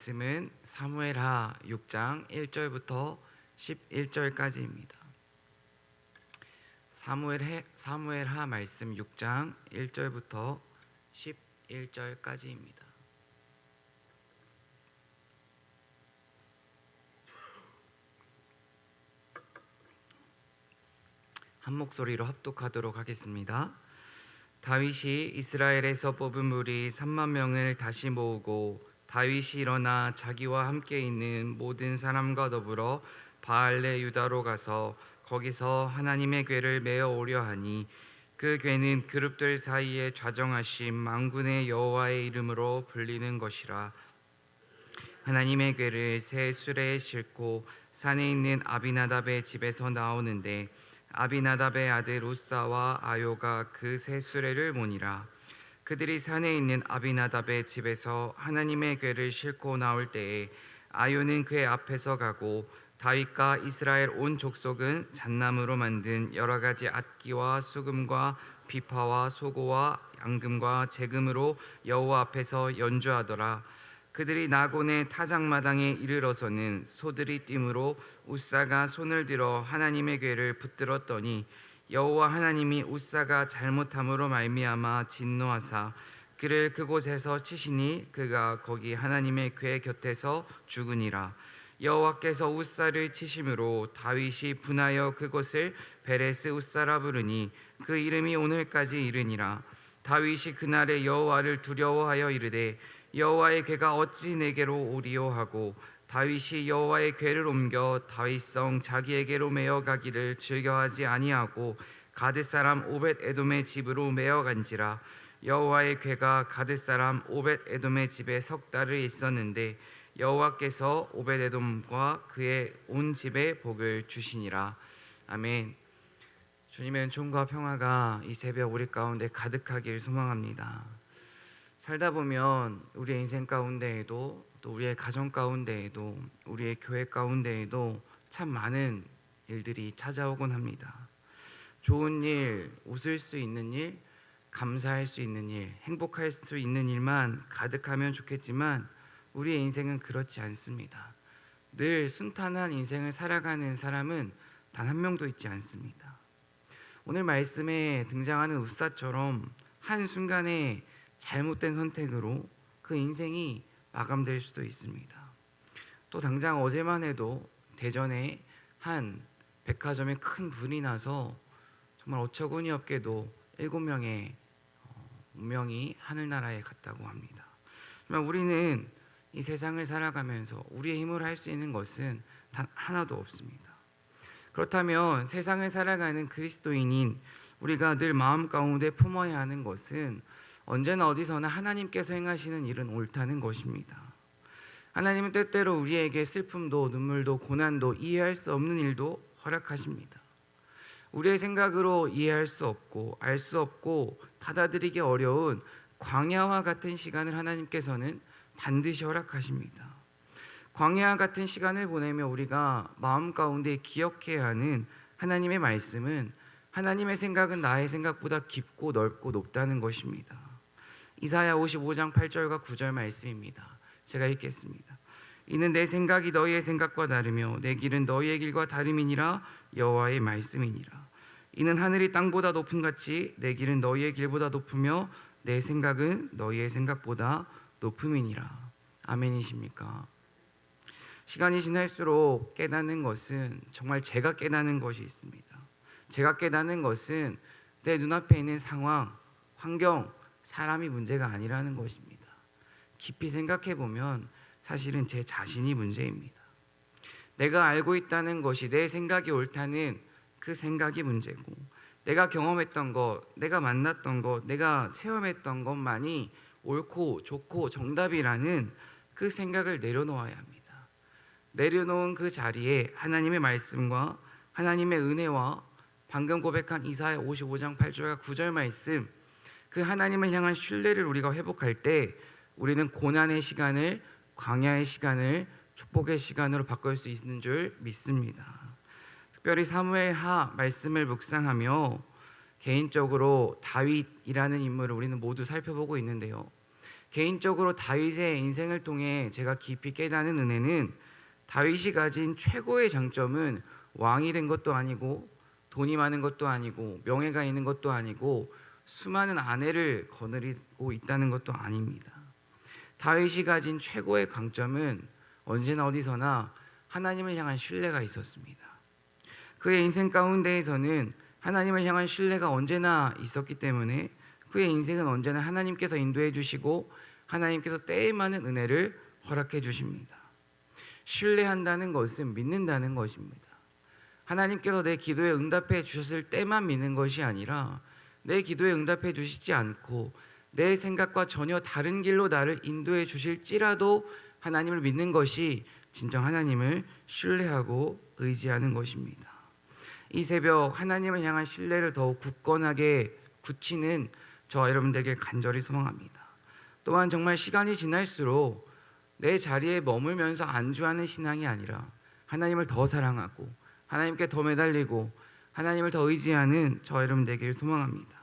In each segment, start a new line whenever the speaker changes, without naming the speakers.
말씀은 사무엘하 6장 1절부터 11절까지입니다. 사무엘하 말씀 6장 1절부터 11절까지입니다. 한 목소리로 합독하도록 하겠습니다. 다윗이 이스라엘에서 뽑은 무리 3만 명을 다시 모으고 다윗이 일어나 자기와 함께 있는 모든 사람과 더불어 바알레 유다로 가서 거기서 하나님의 궤를 메어 오려 하니 그 궤는 그룹들 사이에 좌정하신 만군의 여호와의 이름으로 불리는 것이라. 하나님의 궤를 새 수레에 싣고 산에 있는 아비나답의 집에서 나오는데 아비나답의 아들 우사와 아요가 그 새 수레를 모니라. 그들이 산에 있는 아비나답의 집에서 하나님의 궤를 싣고 나올 때에 아요는 궤 앞에서 가고 다윗과 이스라엘 온 족속은 잣나무로 만든 여러 가지 악기와 수금과 비파와 소고와 양금과 재금으로 여호와 앞에서 연주하더라. 그들이 나곤의 타작마당에 이르러서는 소들이 띠므로 우사가 손을 들어 하나님의 궤를 붙들었더니 여호와 하나님이 우사가 잘못함으로 말미암아 진노하사 그를 그곳에서 치시니 그가 거기 하나님의 궤 곁에서 죽으니라. 여호와께서 우사를 치심으로 다윗이 분하여 그곳을 베레스 우사라 부르니 그 이름이 오늘까지 이르니라. 다윗이 그날에 여호와를 두려워하여 이르되 여호와의 궤가 어찌 내게로 오리요 하고 다윗이 여호와의 궤를 옮겨 다윗성 자기에게로 메어 가기를 즐겨하지 아니하고 가드 사람 오벳 에돔의 집으로 메어 간지라. 여호와의 궤가 가드 사람 오벳 에돔의 집에 석 달을 있었는데 여호와께서 오벳 에돔과 그의 온 집에 복을 주시니라. 아멘. 주님의 은총과 평화가 이 새벽 우리 가운데 가득하길 소망합니다. 살다 보면 우리의 인생 가운데에도 또 우리의 가정 가운데에도 우리의 교회 가운데에도 참 많은 일들이 찾아오곤 합니다. 좋은 일, 웃을 수 있는 일, 감사할 수 있는 일, 행복할 수 있는 일만 가득하면 좋겠지만 우리의 인생은 그렇지 않습니다. 늘 순탄한 인생을 살아가는 사람은 단 한 명도 있지 않습니다. 오늘 말씀에 등장하는 우사처럼 한순간에 잘못된 선택으로 그 인생이 마감될 수도 있습니다. 또 당장 어제만 해도 대전에 한 백화점에 큰 불이 나서 정말 어처구니 없게도 7명의 운명이 하늘나라에 갔다고 합니다. 정말 우리는 이 세상을 살아가면서 우리의 힘으로 할 수 있는 것은 단 하나도 없습니다. 그렇다면 세상을 살아가는 그리스도인인 우리가 늘 마음 가운데 품어야 하는 것은 언제나 어디서나 하나님께서 행하시는 일은 옳다는 것입니다. 하나님은 때때로 우리에게 슬픔도 눈물도 고난도 이해할 수 없는 일도 허락하십니다. 우리의 생각으로 이해할 수 없고 알 수 없고 받아들이기 어려운 광야와 같은 시간을 하나님께서는 반드시 허락하십니다. 광야와 같은 시간을 보내며 우리가 마음 가운데 기억해야 하는 하나님의 말씀은 하나님의 생각은 나의 생각보다 깊고 넓고 높다는 것입니다. 이사야 55장 8절과 9절 말씀입니다. 제가 읽겠습니다. 이는 내 생각이 너희의 생각과 다르며 내 길은 너희의 길과 다름이니라. 여호와의 말씀이니라. 이는 하늘이 땅보다 높음같이 내 길은 너희의 길보다 높으며 내 생각은 너희의 생각보다 높음이니라. 아멘이십니까? 시간이 지날수록 깨닫는 것은 정말 제가 깨닫는 것이 있습니다. 제가 깨닫는 것은 내 눈앞에 있는 상황, 환경, 사람이 문제가 아니라는 것입니다. 깊이 생각해 보면 사실은 제 자신이 문제입니다. 내가 알고 있다는 것이 내 생각이 옳다는 그 생각이 문제고, 내가 경험했던 것, 내가 만났던 것, 내가 체험했던 것만이 옳고 좋고 정답이라는 그 생각을 내려놓아야 합니다. 내려놓은 그 자리에 하나님의 말씀과 하나님의 은혜와 방금 고백한 이사야 55장 8절과 9절 말씀, 그 하나님을 향한 신뢰를 우리가 회복할 때 우리는 고난의 시간을 광야의 시간을 축복의 시간으로 바꿀 수 있는 줄 믿습니다. 특별히 사무엘하 말씀을 묵상하며 개인적으로 다윗이라는 인물을 우리는 모두 살펴보고 있는데요. 개인적으로 다윗의 인생을 통해 제가 깊이 깨닫는 은혜는 다윗이 가진 최고의 장점은 왕이 된 것도 아니고 돈이 많은 것도 아니고 명예가 있는 것도 아니고 수많은 아내를 거느리고 있다는 것도 아닙니다. 다윗이 가진 최고의 강점은 언제나 어디서나 하나님을 향한 신뢰가 있었습니다. 그의 인생 가운데에서는 하나님을 향한 신뢰가 언제나 있었기 때문에 그의 인생은 언제나 하나님께서 인도해 주시고 하나님께서 때에 맞는 은혜를 허락해 주십니다. 신뢰한다는 것은 믿는다는 것입니다. 하나님께서 내 기도에 응답해 주셨을 때만 믿는 것이 아니라 내 기도에 응답해 주시지 않고 내 생각과 전혀 다른 길로 나를 인도해 주실지라도 하나님을 믿는 것이 진정 하나님을 신뢰하고 의지하는 것입니다. 이 새벽 하나님을 향한 신뢰를 더욱 굳건하게 굳히는 저와 여러분 되길 간절히 소망합니다. 또한 정말 시간이 지날수록 내 자리에 머물면서 안주하는 신앙이 아니라 하나님을 더 사랑하고 하나님께 더 매달리고 하나님을 더 의지하는 저와 여러분 되길 소망합니다.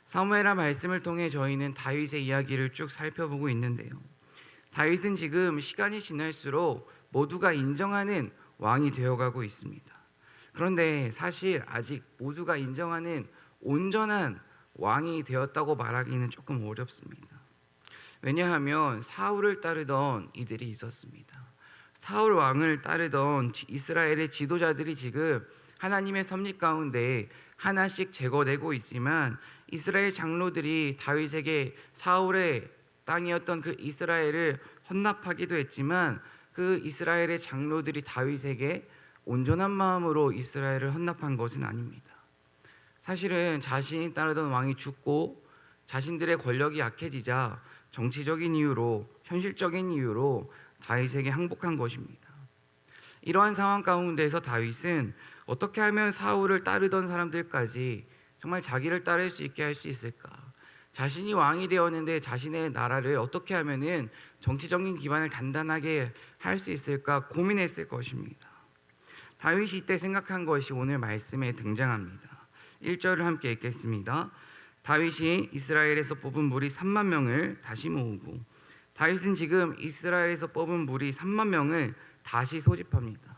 사무엘하 말씀을 통해 저희는 다윗의 이야기를 쭉 살펴보고 있는데요. 다윗은 지금 시간이 지날수록 모두가 인정하는 왕이 되어가고 있습니다. 그런데 사실 아직 모두가 인정하는 온전한 왕이 되었다고 말하기는 조금 어렵습니다. 왜냐하면 사울을 따르던 이들이 있었습니다. 사울 왕을 따르던 이스라엘의 지도자들이 지금 하나님의 섭리 가운데 하나씩 제거되고 있지만 이스라엘 장로들이 다윗에게 사울의 땅이었던 그 이스라엘을 헌납하기도 했지만 그 이스라엘의 장로들이 다윗에게 온전한 마음으로 이스라엘을 헌납한 것은 아닙니다. 사실은 자신이 따르던 왕이 죽고 자신들의 권력이 약해지자 정치적인 이유로 현실적인 이유로 다윗에게 항복한 것입니다. 이러한 상황 가운데서 다윗은 어떻게 하면 사울을 따르던 사람들까지 정말 자기를 따를 수 있게 할 수 있을까? 자신이 왕이 되었는데 자신의 나라를 어떻게 하면은 정치적인 기반을 단단하게 할 수 있을까 고민했을 것입니다. 다윗이 이때 생각한 것이 오늘 말씀에 등장합니다. 1절을 함께 읽겠습니다. 다윗이 이스라엘에서 뽑은 무리 3만 명을 다시 모으고 다윗은 지금 이스라엘에서 뽑은 무리 3만 명을 다시 소집합니다.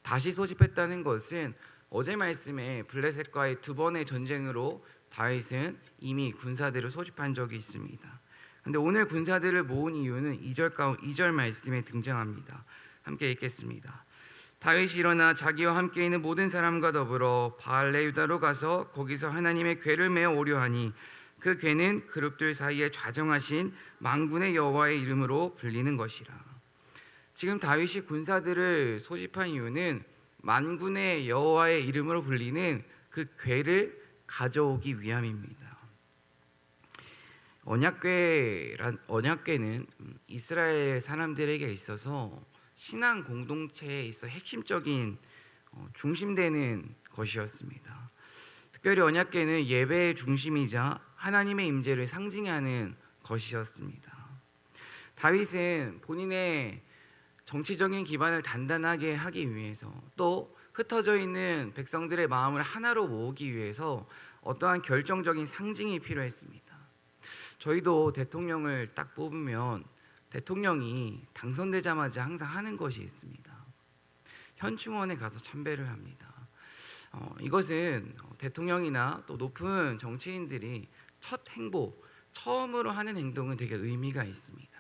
다시 소집했다는 것은 어제 말씀에 블레셋과의 두 번의 전쟁으로 다윗은 이미 군사들을 소집한 적이 있습니다. 그런데 오늘 군사들을 모은 이유는 2절 말씀에 등장합니다. 함께 읽겠습니다. 다윗이 일어나 자기와 함께 있는 모든 사람과 더불어 바알레 유다로 가서 거기서 하나님의 궤를 메어 오려 하니 그 궤는 그룹들 사이에 좌정하신 만군의 여호와의 이름으로 불리는 것이라. 지금 다윗이 군사들을 소집한 이유는 만군의 여호와의 이름으로 불리는 그 궤를 가져오기 위함입니다. 언약궤는 이스라엘 사람들에게 있어서 신앙 공동체에 있어 핵심적인 중심되는 것이었습니다. 특별히 언약궤는 예배의 중심이자 하나님의 임재를 상징하는 것이었습니다. 다윗은 본인의 정치적인 기반을 단단하게 하기 위해서 또 흩어져 있는 백성들의 마음을 하나로 모으기 위해서 어떠한 결정적인 상징이 필요했습니다. 저희도 대통령을 딱 뽑으면 대통령이 당선되자마자 항상 하는 것이 있습니다. 현충원에 가서 참배를 합니다. 이것은 대통령이나 또 높은 정치인들이 첫 행보, 처음으로 하는 행동은 되게 의미가 있습니다.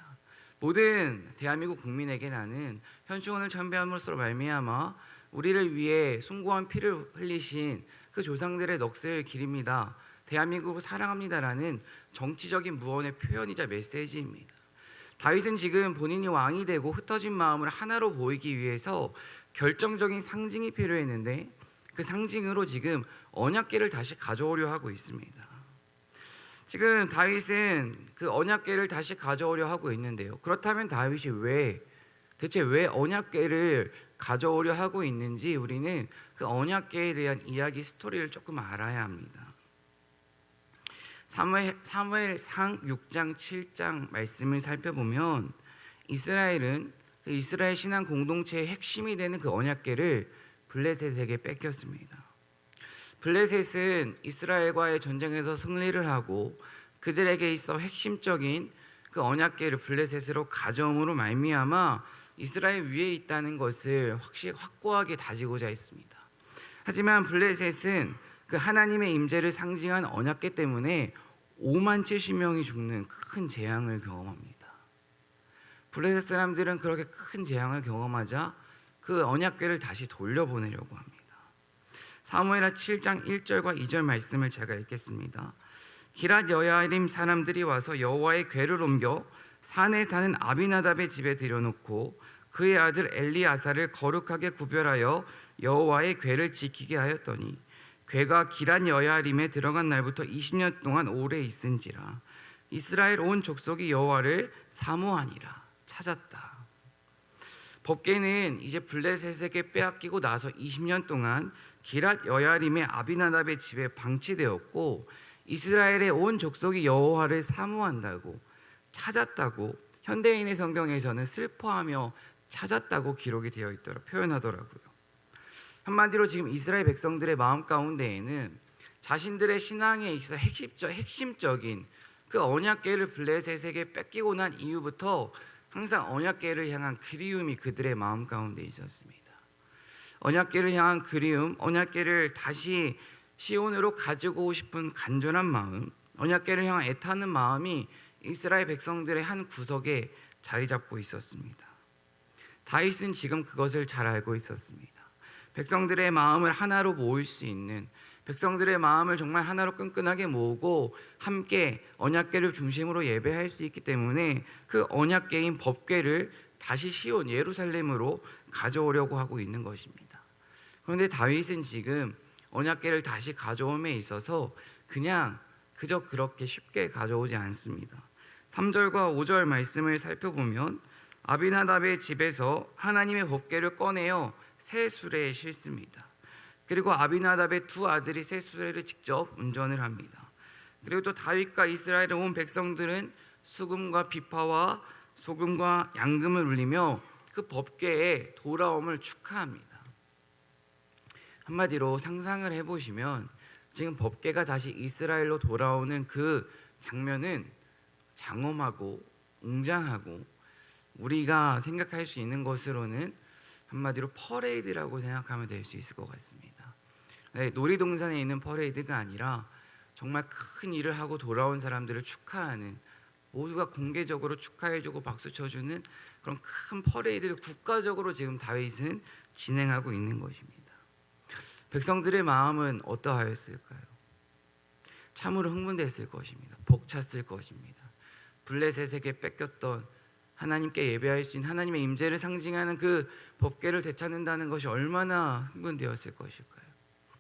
모든 대한민국 국민에게 나는 현충원을 참배함으로써 말미암아 우리를 위해 숭고한 피를 흘리신 그 조상들의 넋을 기립니다. 대한민국을 사랑합니다라는 정치적인 무언의 표현이자 메시지입니다. 다윗은 지금 본인이 왕이 되고 흩어진 마음을 하나로 보이기 위해서 결정적인 상징이 필요했는데 그 상징으로 지금 언약궤를 다시 가져오려 하고 있습니다. 지금 다윗은 그 언약궤를 다시 가져오려 하고 있는데요. 그렇다면 다윗이 대체 왜 언약궤를 가져오려 하고 있는지 우리는 그 언약궤에 대한 이야기 스토리를 조금 알아야 합니다. 사무엘상 6장 7장 말씀을 살펴보면 이스라엘은 그 이스라엘 신앙 공동체의 핵심이 되는 그 언약궤를 블레셋에게 뺏겼습니다. 블레셋은 이스라엘과의 전쟁에서 승리를 하고 그들에게 있어 핵심적인 그 언약궤를 블레셋으로 가져옴으로 말미암아 이스라엘 위에 있다는 것을 확고하게 다지고자 했습니다. 하지만 블레셋은 그 하나님의 임재를 상징한 언약궤 때문에 5만 70명이 죽는 큰 재앙을 경험합니다. 블레셋 사람들은 그렇게 큰 재앙을 경험하자 그 언약궤를 다시 돌려보내려고 합니다. 사무엘하 7장 1절과 2절 말씀을 제가 읽겠습니다. 기랏 여야림 사람들이 와서 여호와의 궤를 옮겨 산에 사는 아비나답의 집에 들여놓고 그의 아들 엘리아사를 거룩하게 구별하여 여호와의 궤를 지키게 하였더니 궤가 기랏 여야림에 들어간 날부터 20년 동안 오래 있은지라. 이스라엘 온 족속이 여호와를 사모하니라. 찾았다. 법궤는 이제 블레셋에게 빼앗기고 나서 20년 동안 기랏 여야림의 아비나답의 집에 방치되었고 이스라엘의 온 족속이 여호와를 사모한다고, 찾았다고, 현대인의 성경에서는 슬퍼하며 찾았다고 기록이 되어 있더라, 표현하더라고요. 한마디로 지금 이스라엘 백성들의 마음 가운데에는 자신들의 신앙에 있어 핵심적인 그 언약궤를 블레셋에게 뺏기고 난 이후부터 항상 언약궤를 향한 그리움이 그들의 마음 가운데 있었습니다. 언약궤를 향한 그리움, 언약궤를 다시 시온으로 가지고 싶은 간절한 마음, 언약궤를 향한 애타는 마음이 이스라엘 백성들의 한 구석에 자리 잡고 있었습니다. 다윗은 지금 그것을 잘 알고 있었습니다. 백성들의 마음을 하나로 모을 수 있는, 백성들의 마음을 정말 하나로 끈끈하게 모으고 함께 언약궤를 중심으로 예배할 수 있기 때문에 그 언약궤인 법궤를 다시 시온 예루살렘으로 가져오려고 하고 있는 것입니다. 그런데 다윗은 지금 언약궤를 다시 가져옴에 있어서 그저 그렇게 쉽게 가져오지 않습니다. 3절과 5절 말씀을 살펴보면 아비나답의 집에서 하나님의 법궤를 꺼내어 새 수레에 싣습니다. 그리고 아비나답의 두 아들이 새 수레를 직접 운전을 합니다. 그리고 또 다윗과 이스라엘의 온 백성들은 수금과 비파와 소금과 양금을 울리며 그 법궤의 돌아옴을 축하합니다. 한마디로 상상을 해보시면 지금 법궤가 다시 이스라엘로 돌아오는 그 장면은 장엄하고 웅장하고 우리가 생각할 수 있는 것으로는 한마디로 퍼레이드라고 생각하면 될 수 있을 것 같습니다. 놀이동산에 있는 퍼레이드가 아니라 정말 큰 일을 하고 돌아온 사람들을 축하하는, 모두가 공개적으로 축하해주고 박수 쳐주는 그런 큰 퍼레이드를 국가적으로 지금 다윗은 진행하고 있는 것입니다. 백성들의 마음은 어떠하였을까요? 참으로 흥분됐을 것입니다. 벅찼을 것입니다. 블레셋에게 뺏겼던 하나님께 예배할 수 있는 하나님의 임재를 상징하는 그 법궤를 되찾는다는 것이 얼마나 흥분되었을 것일까요?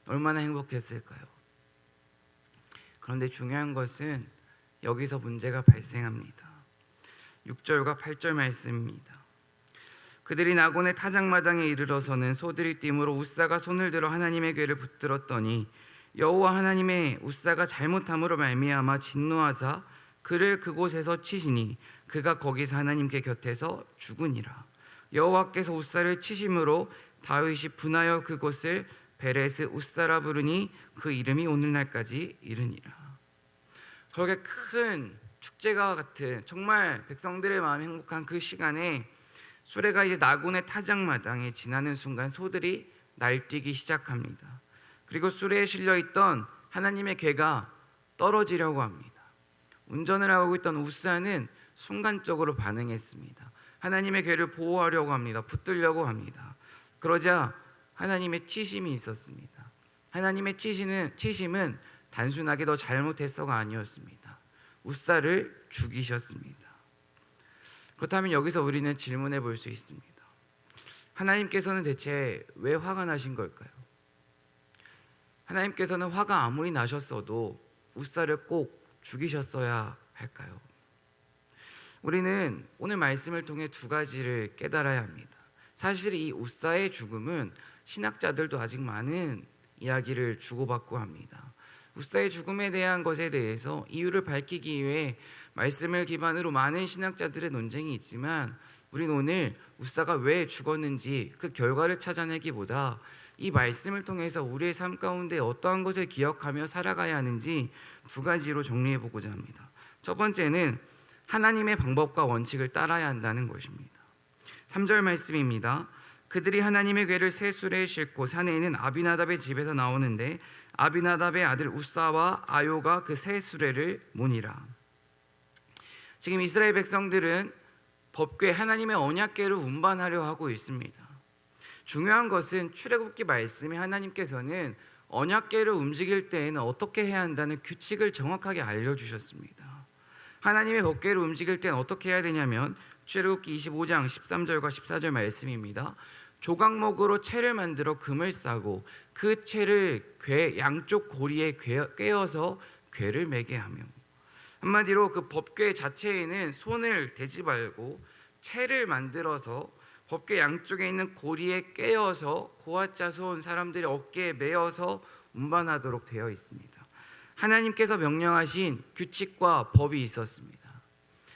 얼마나 행복했을까요? 그런데 중요한 것은 여기서 문제가 발생합니다. 6절과 8절 말씀입니다. 그들이 나곤의 타작마당에 이르러서는 소들이 띠므로 웃사가 손을 들어 하나님의 궤를 붙들었더니 여호와 하나님의 웃사가 잘못함으로 말미암아 진노하사 그를 그곳에서 치시니 그가 거기서 하나님께 곁에서 죽으니라. 여호와께서 웃사를 치심으로 다윗이 분하여 그곳을 베레스 웃사라 부르니 그 이름이 오늘날까지 이르니라. 그렇게 큰 축제가 같은 정말 백성들의 마음이 행복한 그 시간에 수레가 이제 나곤의 타작마당에 지나는 순간 소들이 날뛰기 시작합니다. 그리고 수레에 실려있던 하나님의 궤가 떨어지려고 합니다. 운전을 하고 있던 웃사는 순간적으로 반응했습니다. 하나님의 궤를 보호하려고 합니다. 붙들려고 합니다. 그러자 하나님의 치심이 있었습니다. 하나님의 치심은 단순하게 너 잘못했어가 아니었습니다. 웃사를 죽이셨습니다. 그렇다면 여기서 우리는 질문해 볼 수 있습니다. 하나님께서는 대체 왜 화가 나신 걸까요? 하나님께서는 화가 아무리 나셨어도 웃사를 꼭 죽이셨어야 할까요? 우리는 오늘 말씀을 통해 두 가지를 깨달아야 합니다. 사실 이 웃사의 죽음은 신학자들도 아직 많은 이야기를 주고받고 합니다. 웃사의 죽음에 대한 것에 대해서 이유를 밝히기 위해 말씀을 기반으로 많은 신학자들의 논쟁이 있지만 우리는 오늘 웃사가 왜 죽었는지 그 결과를 찾아내기보다 이 말씀을 통해서 우리의 삶 가운데 어떠한 것을 기억하며 살아가야 하는지 두 가지로 정리해 보고자 합니다. 첫 번째는 하나님의 방법과 원칙을 따라야 한다는 것입니다. 3절 말씀입니다. 그들이 하나님의 궤를 새 수레에 싣고 산에 있는 아비나답의 집에서 나오는데 아비나답의 아들 우사와 아요가 그 새 수레를 모니라. 지금 이스라엘 백성들은 법궤 하나님의 언약궤를 운반하려 하고 있습니다. 중요한 것은 출애굽기 말씀에 하나님께서는 언약궤를 움직일 때에는 어떻게 해야 한다는 규칙을 정확하게 알려주셨습니다. 하나님의 법궤를 움직일 때는 어떻게 해야 되냐면 출애굽기 25장 13절과 14절 말씀입니다. 조각목으로 채를 만들어 금을 싸고 그 채를 궤 양쪽 고리에 꿰어서 궤를 매게 하며, 한마디로 그 법궤 자체에는 손을 대지 말고 채를 만들어서 법궤 양쪽에 있는 고리에 꿰어서 고아자서 온 사람들의 어깨에 메어서 운반하도록 되어 있습니다. 하나님께서 명령하신 규칙과 법이 있었습니다.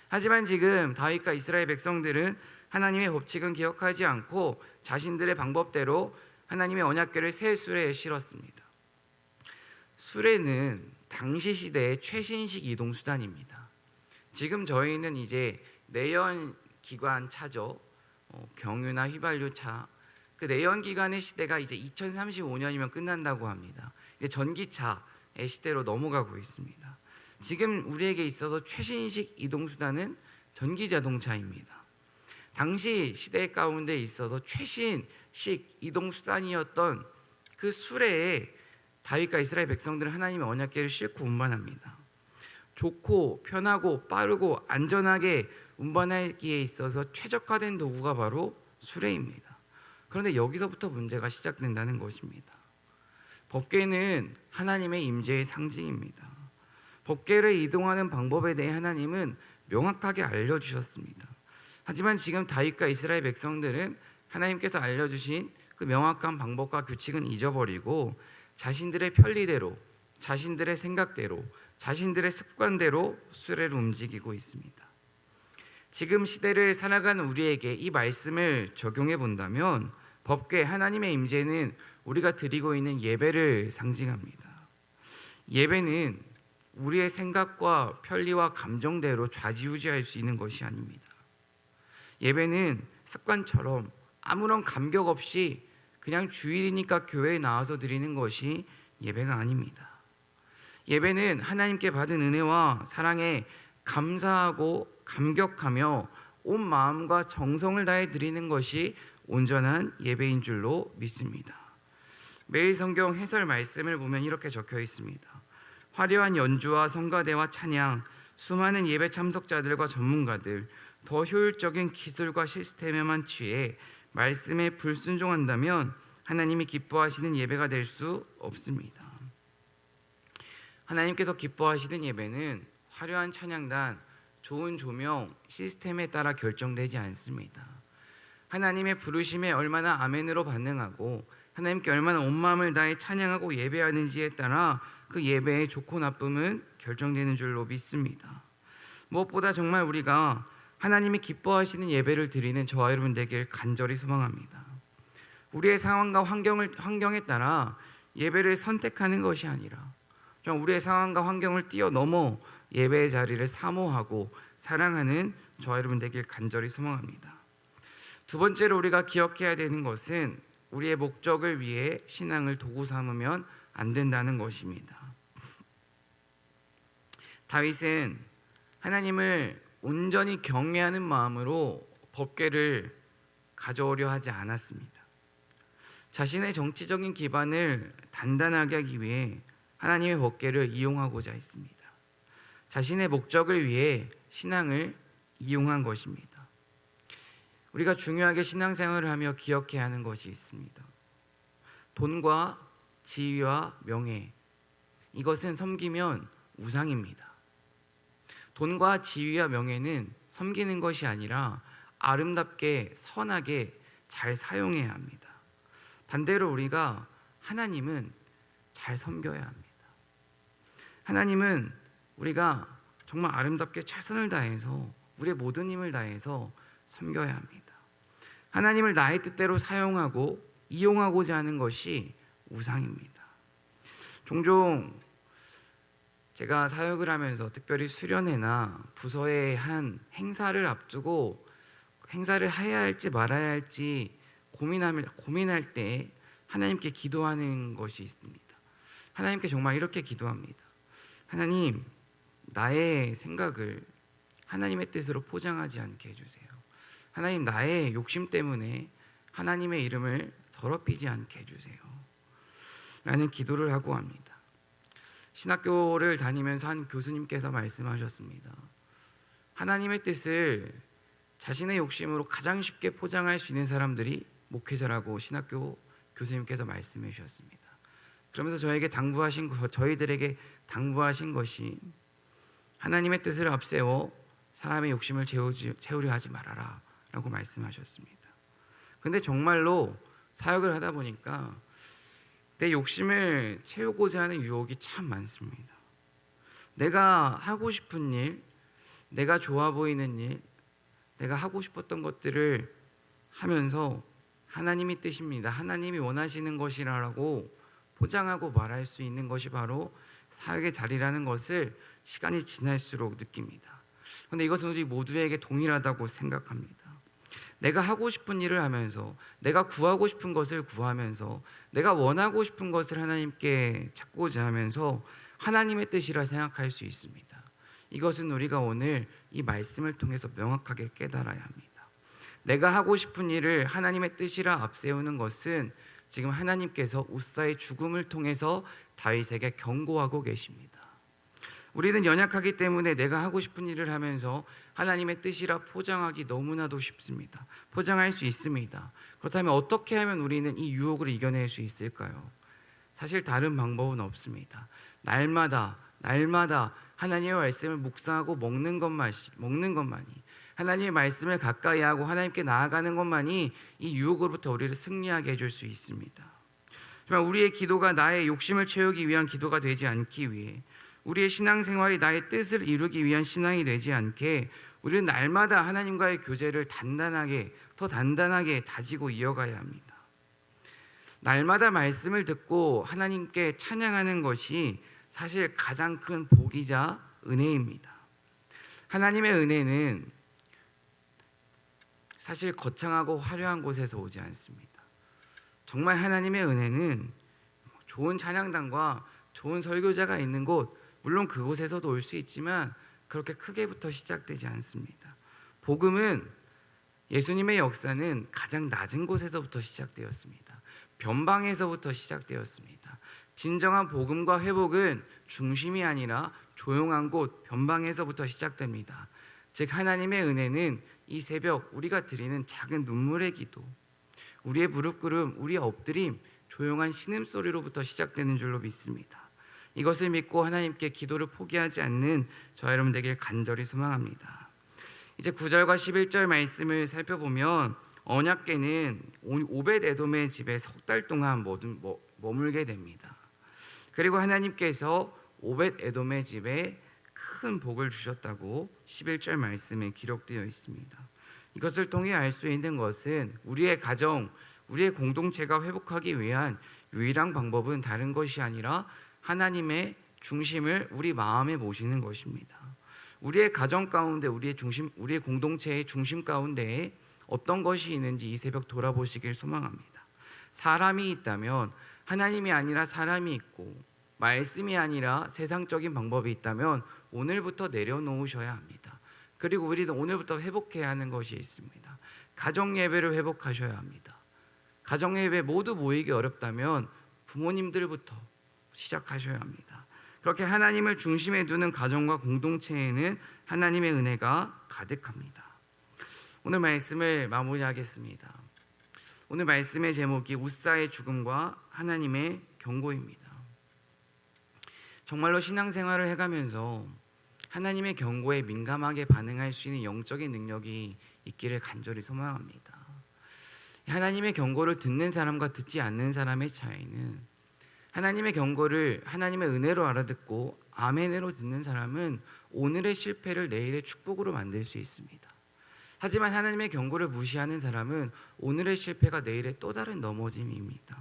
하지만 지금 다윗과 이스라엘 백성들은 하나님의 법칙은 기억하지 않고 자신들의 방법대로 하나님의 언약궤를 새 수레에 실었습니다. 수레는 당시 시대의 최신식 이동 수단입니다. 지금 저희는 이제 내연 기관 차죠. 경유나 휘발유 차. 그 내연 기관의 시대가 이제 2035년이면 끝난다고 합니다. 이제 전기차의 시대로 넘어가고 있습니다. 지금 우리에게 있어서 최신식 이동 수단은 전기 자동차입니다. 당시 시대 가운데 있어서 최신식 이동 수단이었던 그 수레에 다윗과 이스라엘 백성들은 하나님의 언약궤를 싣고 운반합니다. 좋고 편하고 빠르고 안전하게 운반하기에 있어서 최적화된 도구가 바로 수레입니다. 그런데 여기서부터 문제가 시작된다는 것입니다. 법궤는 하나님의 임재의 상징입니다. 법궤를 이동하는 방법에 대해 하나님은 명확하게 알려주셨습니다. 하지만 지금 다윗과 이스라엘 백성들은 하나님께서 알려주신 그 명확한 방법과 규칙은 잊어버리고 자신들의 편리대로, 자신들의 생각대로, 자신들의 습관대로 수레를 움직이고 있습니다. 지금 시대를 살아가는 우리에게 이 말씀을 적용해 본다면 법궤 하나님의 임재는 우리가 드리고 있는 예배를 상징합니다. 예배는 우리의 생각과 편리와 감정대로 좌지우지할 수 있는 것이 아닙니다. 예배는 습관처럼 아무런 감격 없이 그냥 주일이니까 교회에 나와서 드리는 것이 예배가 아닙니다. 예배는 하나님께 받은 은혜와 사랑에 감사하고 감격하며 온 마음과 정성을 다해 드리는 것이 온전한 예배인 줄로 믿습니다. 매일 성경 해설 말씀을 보면 이렇게 적혀 있습니다. 화려한 연주와 성가대와 찬양, 수많은 예배 참석자들과 전문가들, 더 효율적인 기술과 시스템에만 취해 말씀에 불순종한다면 하나님이 기뻐하시는 예배가 될 수 없습니다. 하나님께서 기뻐하시는 예배는 화려한 찬양단, 좋은 조명, 시스템에 따라 결정되지 않습니다. 하나님의 부르심에 얼마나 아멘으로 반응하고 하나님께 얼마나 온 마음을 다해 찬양하고 예배하는지에 따라 그 예배의 좋고 나쁨은 결정되는 줄로 믿습니다. 무엇보다 정말 우리가 하나님이 기뻐하시는 예배를 드리는 저와 여러분 되길 간절히 소망합니다. 우리의 상황과 환경에 따라 예배를 선택하는 것이 아니라 우리의 상황과 환경을 뛰어넘어 예배의 자리를 사모하고 사랑하는 저와 여러분 되길 간절히 소망합니다. 두 번째로 우리가 기억해야 되는 것은 우리의 목적을 위해 신앙을 도구 삼으면 안 된다는 것입니다. 다윗은 하나님을 온전히 경외하는 마음으로 법궤를 가져오려 하지 않았습니다. 자신의 정치적인 기반을 단단하게 하기 위해 하나님의 법궤를 이용하고자 했습니다. 자신의 목적을 위해 신앙을 이용한 것입니다. 우리가 중요하게 신앙생활을 하며 기억해야 하는 것이 있습니다. 돈과 지위와 명예, 이것은 섬기면 우상입니다. 돈과 지위와 명예는 섬기는 것이 아니라 아름답게 선하게 잘 사용해야 합니다. 반대로 우리가 하나님은 잘 섬겨야 합니다. 하나님은 우리가 정말 아름답게 최선을 다해서 우리의 모든 힘을 다해서 섬겨야 합니다. 하나님을 나의 뜻대로 사용하고 이용하고자 하는 것이 우상입니다. 종종 제가 사역을 하면서 특별히 수련회나 부서의 한 행사를 앞두고 행사를 해야 할지 말아야 할지 고민할 때 하나님께 기도하는 것이 있습니다. 하나님께 정말 이렇게 기도합니다. 하나님, 나의 생각을 하나님의 뜻으로 포장하지 않게 해주세요. 하나님, 나의 욕심 때문에 하나님의 이름을 더럽히지 않게 해주세요. 라는 기도를 하고 합니다. 신학교를 다니면서 한 교수님께서 말씀하셨습니다. 하나님의 뜻을 자신의 욕심으로 가장 쉽게 포장할 수 있는 사람들이 목회자라고 신학교 교수님께서 말씀해 주셨습니다. 그러면서 저희들에게 당부하신 것이 하나님의 뜻을 앞세워 사람의 욕심을 채우려 하지 말아라 라고 말씀하셨습니다. 근데 정말로 사역을 하다 보니까 내 욕심을 채우고자 하는 유혹이 참 많습니다. 내가 하고 싶은 일, 내가 좋아 보이는 일, 내가 하고 싶었던 것들을 하면서 하나님의 뜻입니다, 하나님이 원하시는 것이라고 포장하고 말할 수 있는 것이 바로 사역의 자리라는 것을 시간이 지날수록 느낍니다. 그런데 이것은 우리 모두에게 동일하다고 생각합니다. 내가 하고 싶은 일을 하면서, 내가 구하고 싶은 것을 구하면서, 내가 원하고 싶은 것을 하나님께 찾고자 하면서 하나님의 뜻이라 생각할 수 있습니다. 이것은 우리가 오늘 이 말씀을 통해서 명확하게 깨달아야 합니다. 내가 하고 싶은 일을 하나님의 뜻이라 앞세우는 것은 지금 하나님께서 우사의 죽음을 통해서 다윗에게 경고하고 계십니다. 우리는 연약하기 때문에 내가 하고 싶은 일을 하면서 하나님의 뜻이라 포장하기 너무나도 쉽습니다. 포장할 수 있습니다. 그렇다면 어떻게 하면 우리는 이 유혹을 이겨낼 수 있을까요? 사실 다른 방법은 없습니다. 날마다 하나님의 말씀을 묵상하고 먹는 것만이, 하나님의 말씀을 가까이 하고 하나님께 나아가는 것만이 이 유혹으로부터 우리를 승리하게 해줄 수 있습니다. 정말 우리의 기도가 나의 욕심을 채우기 위한 기도가 되지 않기 위해, 우리의 신앙생활이 나의 뜻을 이루기 위한 신앙이 되지 않게 우리는 날마다 하나님과의 교제를 더 단단하게 다지고 이어가야 합니다. 날마다 말씀을 듣고 하나님께 찬양하는 것이 사실 가장 큰 복이자 은혜입니다. 하나님의 은혜는 사실 거창하고 화려한 곳에서 오지 않습니다. 정말 하나님의 은혜는 좋은 찬양단과 좋은 설교자가 있는 곳, 물론 그곳에서도 올 수 있지만 그렇게 크게부터 시작되지 않습니다. 복음은, 예수님의 역사는 가장 낮은 곳에서부터 시작되었습니다. 변방에서부터 시작되었습니다. 진정한 복음과 회복은 중심이 아니라 조용한 곳, 변방에서부터 시작됩니다. 즉 하나님의 은혜는 이 새벽 우리가 드리는 작은 눈물의 기도, 우리의 무릎 꿇음, 우리의 엎드림, 조용한 신음소리로부터 시작되는 줄로 믿습니다. 이것을 믿고 하나님께 기도를 포기하지 않는 저와 여러분 되길 간절히 소망합니다. 이제 9절과 11절 말씀을 살펴보면 언약궤는 오벳에돔의 집에 석 달 동안 머물게 됩니다. 그리고 하나님께서 오벳에돔의 집에 큰 복을 주셨다고 11절 말씀에 기록되어 있습니다. 이것을 통해 알 수 있는 것은 우리의 가정, 우리의 공동체가 회복하기 위한 유일한 방법은 다른 것이 아니라 하나님의 중심을 우리 마음에 모시는 것입니다. 우리의 가정 가운데, 우리의 공동체의 중심 가운데에 어떤 것이 있는지 이 새벽 돌아보시길 소망합니다. 사람이 있다면 하나님이 아니라 사람이 있고, 말씀이 아니라 세상적인 방법이 있다면 오늘부터 내려놓으셔야 합니다. 그리고 우리는 오늘부터 회복해야 하는 것이 있습니다. 가정 예배를 회복하셔야 합니다. 가정 예배 모두 모이기 어렵다면 부모님들부터 시작하셔야 합니다. 그렇게 하나님을 중심에 두는 가정과 공동체에는 하나님의 은혜가 가득합니다. 오늘 말씀을 마무리하겠습니다. 오늘 말씀의 제목이 우사의 죽음과 하나님의 경고입니다. 정말로 신앙생활을 해가면서 하나님의 경고에 민감하게 반응할 수 있는 영적인 능력이 있기를 간절히 소망합니다. 하나님의 경고를 듣는 사람과 듣지 않는 사람의 차이는, 하나님의 경고를 하나님의 은혜로 알아듣고 아멘으로 듣는 사람은 오늘의 실패를 내일의 축복으로 만들 수 있습니다. 하지만 하나님의 경고를 무시하는 사람은 오늘의 실패가 내일의 또 다른 넘어짐입니다.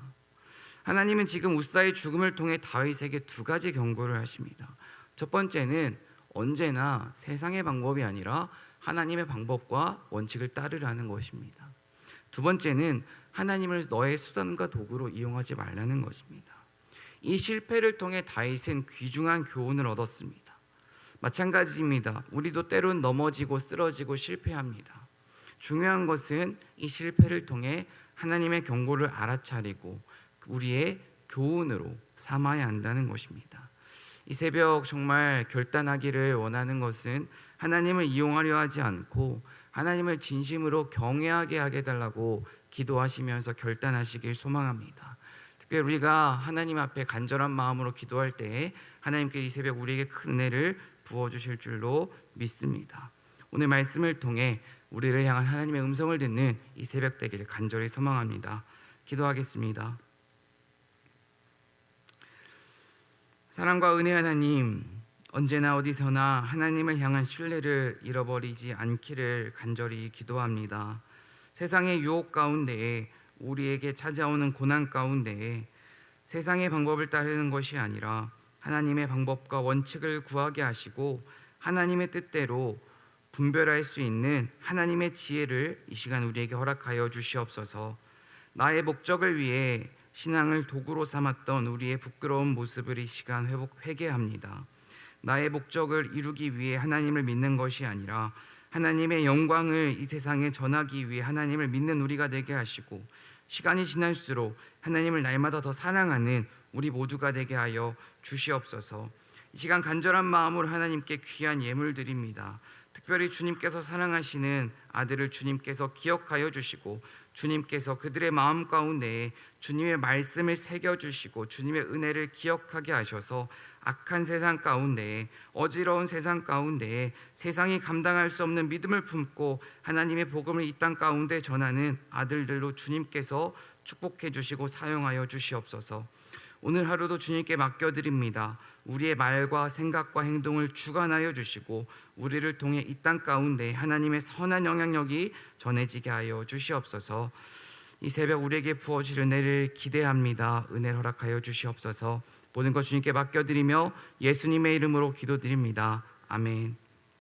하나님은 지금 우사의 죽음을 통해 다윗에게 두 가지 경고를 하십니다. 첫 번째는 언제나 세상의 방법이 아니라 하나님의 방법과 원칙을 따르라는 것입니다. 두 번째는 하나님을 너의 수단과 도구로 이용하지 말라는 것입니다. 이 실패를 통해 다윗은 귀중한 교훈을 얻었습니다. 마찬가지입니다. 우리도 때론 넘어지고 쓰러지고 실패합니다. 중요한 것은 이 실패를 통해 하나님의 경고를 알아차리고 우리의 교훈으로 삼아야 한다는 것입니다. 이 새벽 정말 결단하기를 원하는 것은 하나님을 이용하려 하지 않고 하나님을 진심으로 경외하게 하게 달라고 기도하시면서 결단하시길 소망합니다. 특별히 우리가 하나님 앞에 간절한 마음으로 기도할 때에 하나님께 이 새벽 우리에게 큰 은혜를 부어주실 줄로 믿습니다. 오늘 말씀을 통해 우리를 향한 하나님의 음성을 듣는 이 새벽 되기를 간절히 소망합니다. 기도하겠습니다. 사랑과 은혜 하나님, 언제나 어디서나 하나님을 향한 신뢰를 잃어버리지 않기를 간절히 기도합니다. 세상의 유혹 가운데에 우리에게 찾아오는 고난 가운데에 세상의 방법을 따르는 것이 아니라 하나님의 방법과 원칙을 구하게 하시고 하나님의 뜻대로 분별할 수 있는 하나님의 지혜를 이 시간 우리에게 허락하여 주시옵소서. 나의 목적을 위해 신앙을 도구로 삼았던 우리의 부끄러운 모습을 이 시간 회개합니다. 나의 목적을 이루기 위해 하나님을 믿는 것이 아니라 하나님의 영광을 이 세상에 전하기 위해 하나님을 믿는 우리가 되게 하시고 시간이 지날수록 하나님을 날마다 더 사랑하는 우리 모두가 되게 하여 주시옵소서. 이 시간 간절한 마음으로 하나님께 귀한 예물 드립니다. 특별히 주님께서 사랑하시는 아들을 주님께서 기억하여 주시고 주님께서 그들의 마음 가운데에 주님의 말씀을 새겨주시고 주님의 은혜를 기억하게 하셔서 악한 세상 가운데에 어지러운 세상 가운데에 세상이 감당할 수 없는 믿음을 품고 하나님의 복음을 이 땅 가운데 전하는 아들들로 주님께서 축복해 주시고 사용하여 주시옵소서. 오늘 하루도 주님께 맡겨드립니다. 우리의 말과 생각과 행동을 주관하여 주시고 우리를 통해 이 땅 가운데 하나님의 선한 영향력이 전해지게 하여 주시옵소서. 이 새벽 우리에게 부어질 은혜를 기대합니다. 은혜를 허락하여 주시옵소서. 모든 것 주님께 맡겨드리며 예수님의 이름으로 기도드립니다. 아멘.